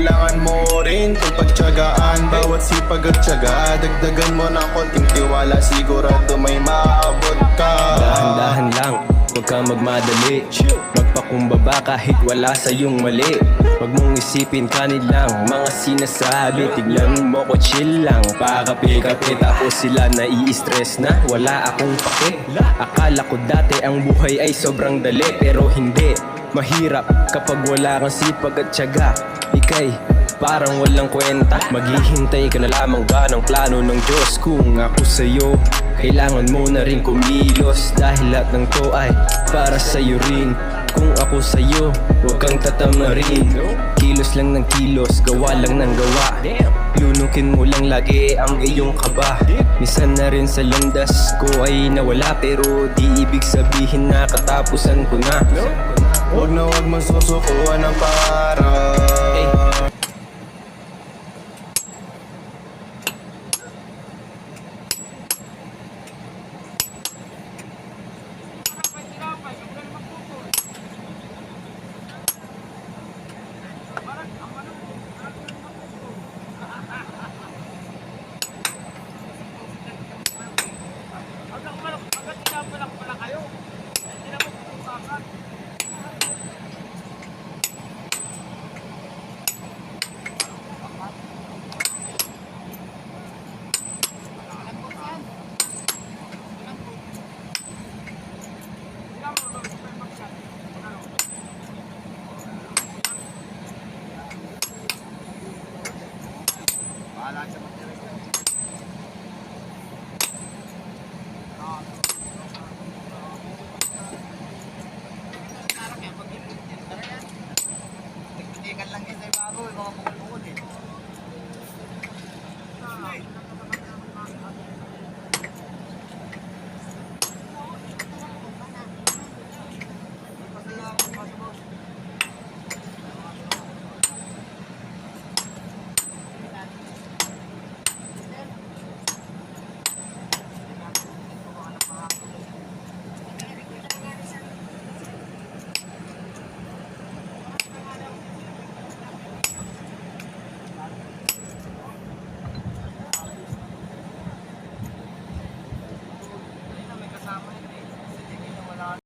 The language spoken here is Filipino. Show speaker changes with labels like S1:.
S1: kailangan mo rin itong pagtyagaan. Bawat sipag at tyaga, dagdagan mo ng konting tiwala, sigurado may maabot ka.
S2: Dahan-dahan lang, huwag kang magmadali, magpakumbaba kahit wala sa'yong mali. Huwag mong isipin kanilang mga sinasabi, tignan mo ko chill lang, pakape-kape. Tapos sila nai-stress na, wala akong pake. Akala ko dati ang buhay ay sobrang dali, pero hindi. Mahirap kapag wala kang sipag at tiyaga. Ika'y parang walang kwenta, maghihintay ka na lamang ba ng plano ng Diyos? Kung ako sa'yo, kailangan mo na rin kumilos, dahil lahat ng to ay para sa'yo rin. Kung ako sa'yo, huwag kang tatamarin, kilos lang ng kilos, gawa lang ng gawa. Lunukin mo lang lagi ang iyong kaba. Minsan na rin sa landas ko ay nawala, pero di ibig sabihin na katapusan ko na.
S1: Huwag na huwag masusukuan ng pangarap.
S3: Bahala siya.